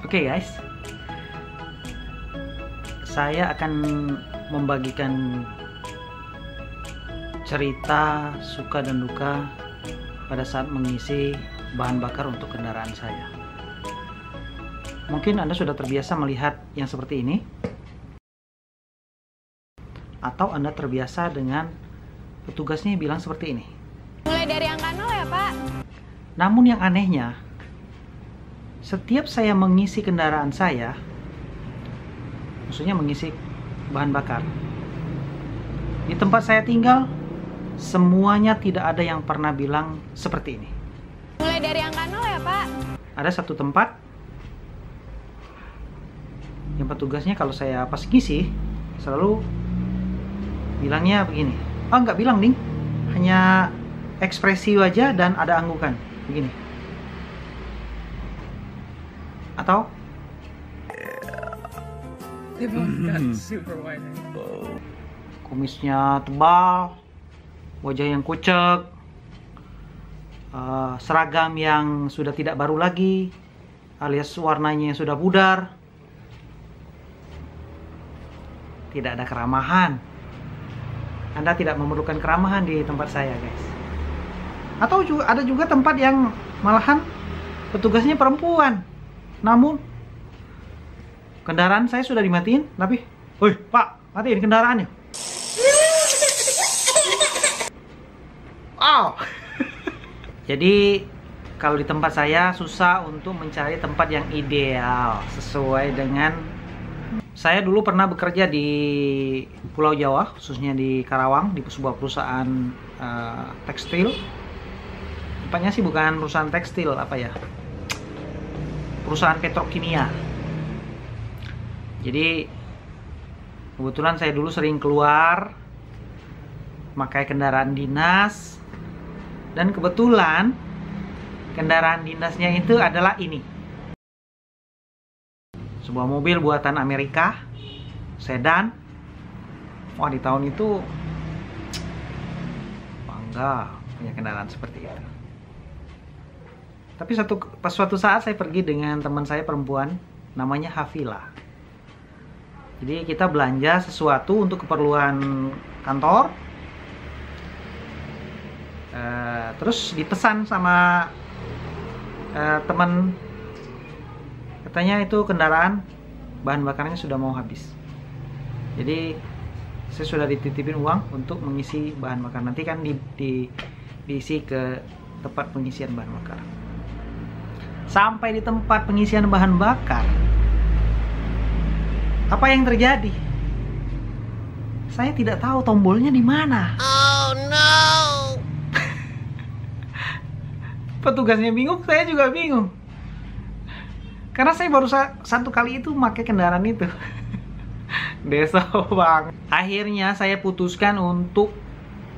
Oke guys, saya akan membagikan cerita suka dan duka pada saat mengisi bahan bakar untuk kendaraan saya. Mungkin Anda sudah terbiasa melihat yang seperti ini, atau Anda terbiasa dengan petugasnya bilang seperti ini. Mulai dari angka 0 ya Pak. Namun yang anehnya, setiap saya mengisi kendaraan saya, maksudnya mengisi bahan bakar, di tempat saya tinggal, semuanya tidak ada yang pernah bilang seperti ini. Mulai dari angka 0 ya Pak. Ada satu tempat yang petugasnya kalau saya pas ngisi selalu bilangnya begini. Oh, nggak bilang ding, hanya ekspresi wajah dan ada anggukan begini. Atau kumisnya tebal, wajah yang kucek, seragam yang sudah tidak baru lagi, alias warnanya yang sudah pudar, tidak ada keramahan. Anda tidak memerlukan keramahan di tempat saya, guys. Atau ada juga tempat yang malahan petugasnya perempuan, namun kendaraan saya sudah dimatiin, tapi, "Woi Pak, matiin kendaraannya." Wow. Jadi kalau di tempat saya susah untuk mencari tempat yang ideal sesuai dengan. Saya dulu pernah bekerja di Pulau Jawa, khususnya di Karawang, di sebuah perusahaan tekstil. Tempatnya sih bukan perusahaan tekstil, apa ya? Perusahaan petrokimia. Jadi kebetulan saya dulu sering keluar pakai kendaraan dinas, dan kebetulan kendaraan dinasnya itu adalah ini. Sebuah mobil buatan Amerika, sedan. Wah, di tahun itu bangga punya kendaraan seperti itu. Tapi pas suatu saat saya pergi dengan teman saya perempuan, namanya Hafila. Jadi kita belanja sesuatu untuk keperluan kantor. Terus dipesan sama teman, katanya itu kendaraan bahan bakarnya sudah mau habis. Jadi saya sudah dititipin uang untuk mengisi bahan bakar. Nanti kan diisi ke tempat pengisian bahan bakar. Sampai di tempat pengisian bahan bakar, apa yang terjadi? Saya tidak tahu tombolnya di mana. Oh no. Petugasnya bingung, saya juga bingung. Karena saya baru satu kali itu pakai kendaraan itu. Deso bang. Akhirnya saya putuskan untuk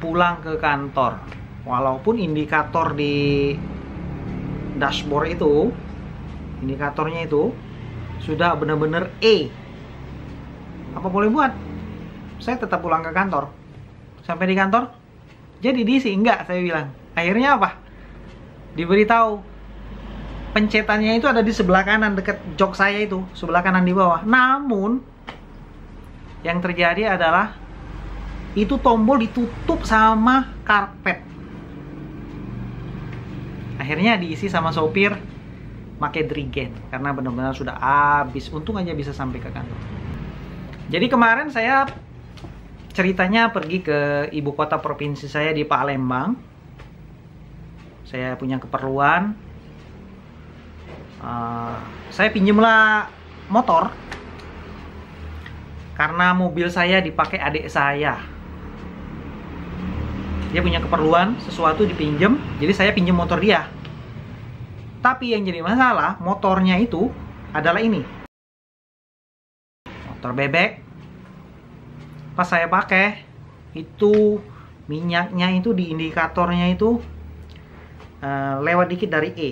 pulang ke kantor. Walaupun indikator di dashboard itu, indikatornya itu sudah benar-benar E. Apa boleh buat? Saya tetap pulang ke kantor. Sampai di kantor, jadi diisi enggak, saya bilang. Akhirnya apa? Diberitahu pencetannya itu ada di sebelah kanan dekat jok saya itu, sebelah kanan di bawah. Namun yang terjadi adalah itu tombol ditutup sama karpet. Akhirnya diisi sama sopir pakai drigen karena benar-benar sudah habis. Untung aja bisa sampai ke kantor. Jadi kemarin saya ceritanya pergi ke ibu kota provinsi saya di Palembang. Saya punya keperluan. Saya pinjemlah motor karena mobil saya dipakai adik saya. Dia punya keperluan sesuatu dipinjem, jadi saya pinjem motor dia. Tapi yang jadi masalah, motornya itu adalah ini, motor bebek. Pas saya pakai, itu minyaknya itu di indikatornya itu lewat dikit dari E.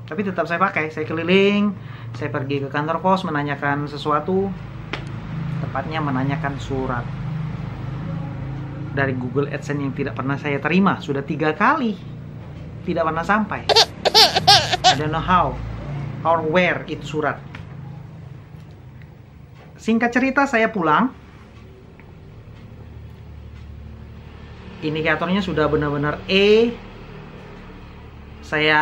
Tapi tetap saya pakai, saya keliling, saya pergi ke kantor pos menanyakan sesuatu, tepatnya menanyakan surat dari Google AdSense yang tidak pernah saya terima. Sudah 3 kali tidak pernah sampai. I don't know how. or where itu surat. Singkat cerita, saya pulang. Indikatornya sudah benar-benar E. Saya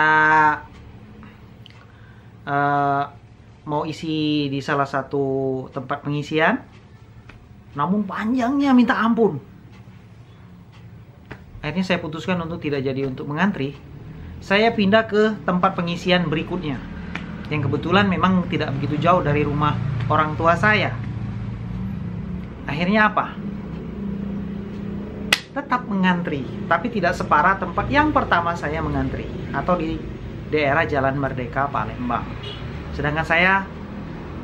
mau isi di salah satu tempat pengisian, namun panjangnya minta ampun. Akhirnya saya putuskan untuk tidak jadi untuk mengantri. Saya pindah ke tempat pengisian berikutnya, yang kebetulan memang tidak begitu jauh dari rumah orang tua saya. Akhirnya apa? Tetap mengantri, tapi tidak separah tempat yang pertama saya mengantri, atau di daerah Jalan Merdeka, Palembang. Sedangkan saya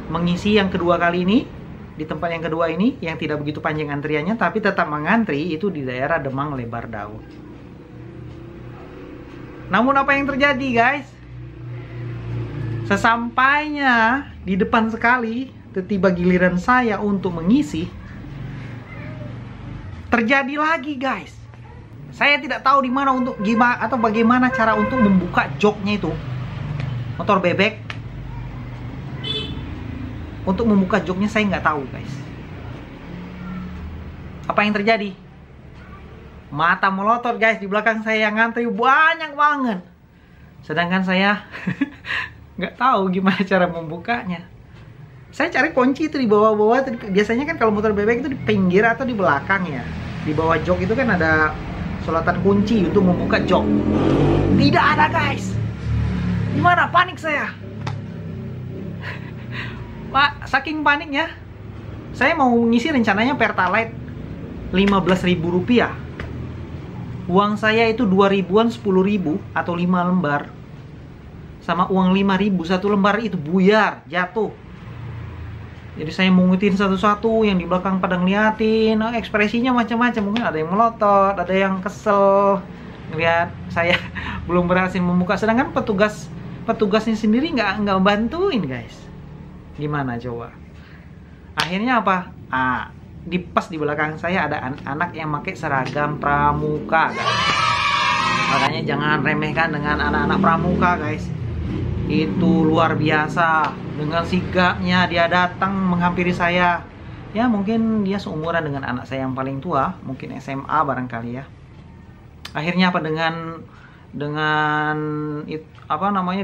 mengisi yang kedua kali ini, di tempat yang kedua ini, yang tidak begitu panjang antriannya, tapi tetap mengantri, itu di daerah Demang Lebar Daun. Namun apa yang terjadi, guys? Sesampainya di depan sekali, tiba giliran saya untuk mengisi, terjadi lagi, guys. Saya tidak tahu di mana untuk gimana atau bagaimana cara untuk membuka joknya itu. Motor bebek. Untuk membuka joknya saya nggak tahu, guys. Apa yang terjadi? Mata melotot, guys, di belakang saya yang ngantri banyak banget. Sedangkan saya nggak tahu gimana cara membukanya. Saya cari kunci itu di bawah-bawah. Biasanya kan kalau motor bebek itu di pinggir atau di belakang ya. Di bawah jok itu kan ada solotan kunci untuk membuka jok. Tidak ada, guys. Gimana? Panik saya. Pak, saking paniknya, saya mau ngisi rencananya Pertalite 15.000 rupiah. Uang saya itu 2.000-an, 10.000 atau 5 lembar. Sama uang 5.000 satu lembar itu buyar, jatuh. Jadi saya mengutin satu-satu, yang di belakang pada ngeliatin, ekspresinya macam-macam. Mungkin ada yang melotot, ada yang kesel ngeliat saya belum berhasil membuka. Sedangkan petugasnya sendiri nggak bantuin, guys. Gimana coba? Akhirnya apa? Pas di belakang saya ada anak yang pakai seragam pramuka, guys. Makanya jangan remehkan dengan anak-anak pramuka, guys. Itu luar biasa. Dengan sigapnya dia datang menghampiri saya. Ya mungkin dia seumuran dengan anak saya yang paling tua, mungkin SMA barangkali ya. Akhirnya apa, dengan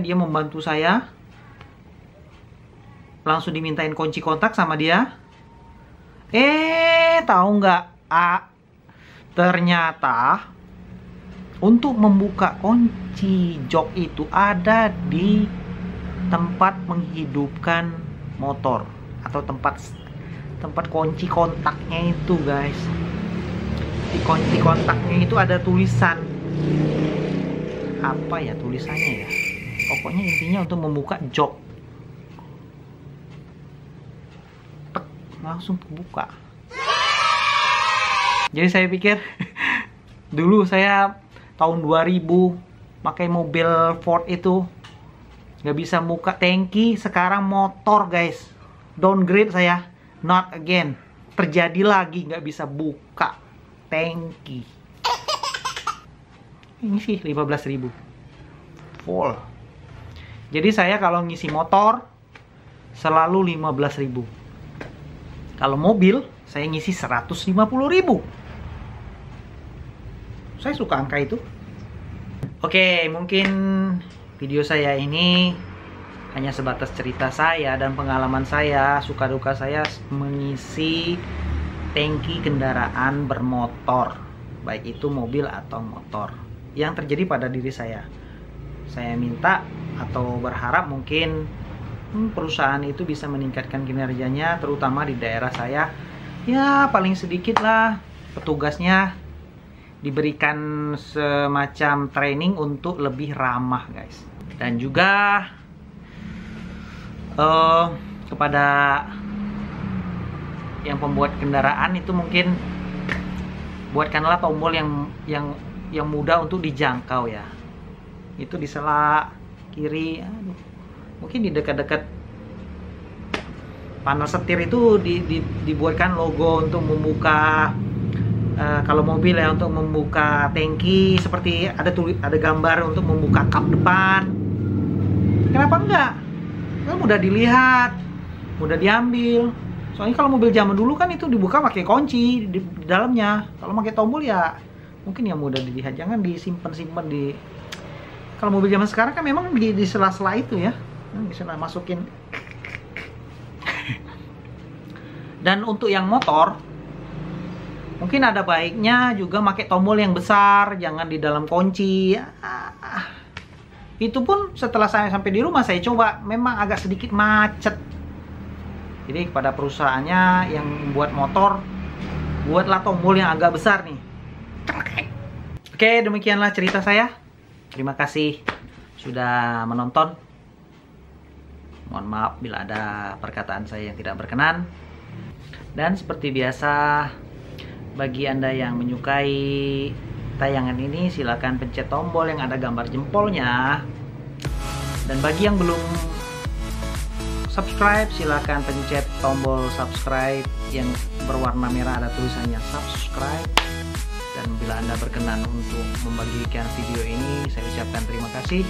dia membantu saya. Langsung dimintain kunci kontak sama dia. Tahu nggak? Ternyata untuk membuka kunci jok itu ada di tempat menghidupkan motor atau tempat kunci kontaknya itu, guys. Di kunci kontaknya itu ada tulisan, apa ya tulisannya ya? Pokoknya intinya untuk membuka jok. Langsung kebuka. Jadi saya pikir dulu saya tahun 2000 pakai mobil Ford itu nggak bisa buka tangki. Sekarang motor, guys, downgrade saya, not again. Terjadi lagi nggak bisa buka tangki. Ini sih 15.000 full. Jadi saya kalau ngisi motor selalu 15.000. Kalau mobil, saya ngisi 150.000. Saya suka angka itu. Oke, mungkin video saya ini hanya sebatas cerita saya dan pengalaman saya, suka duka saya mengisi tangki kendaraan bermotor, baik itu mobil atau motor, yang terjadi pada diri saya. Saya minta atau berharap mungkin perusahaan itu bisa meningkatkan kinerjanya, terutama di daerah saya. Ya paling sedikit lah petugasnya diberikan semacam training untuk lebih ramah, guys. Dan juga kepada yang pembuat kendaraan itu mungkin buatkanlah tombol yang mudah untuk dijangkau ya. Itu di sela kiri, mungkin di dekat-dekat panel setir itu dibuatkan logo untuk membuka, kalau mobil ya untuk membuka tangki, seperti ada gambar untuk membuka kap depan. Kenapa enggak? kan mudah dilihat, mudah diambil. Soalnya kalau mobil zaman dulu kan itu dibuka pakai kunci di dalamnya. Kalau pakai tombol ya mungkin ya mudah dilihat. Jangan disimpan-simpan di. Kalau mobil zaman sekarang kan memang di sela-sela itu ya, bisa masukin. Dan untuk yang motor, mungkin ada baiknya juga pakai tombol yang besar, jangan di dalam kunci. Itu pun setelah saya sampai di rumah saya coba, memang agak sedikit macet. Jadi kepada perusahaannya yang buat motor, buatlah tombol yang agak besar nih. Oke, demikianlah cerita saya. Terima kasih sudah menonton. Mohon maaf bila ada perkataan saya yang tidak berkenan. Dan seperti biasa, bagi Anda yang menyukai tayangan ini, silakan pencet tombol yang ada gambar jempolnya. Dan bagi yang belum subscribe, silakan pencet tombol subscribe yang berwarna merah, ada tulisannya subscribe. Dan bila Anda berkenan untuk membagikan video ini, saya ucapkan terima kasih.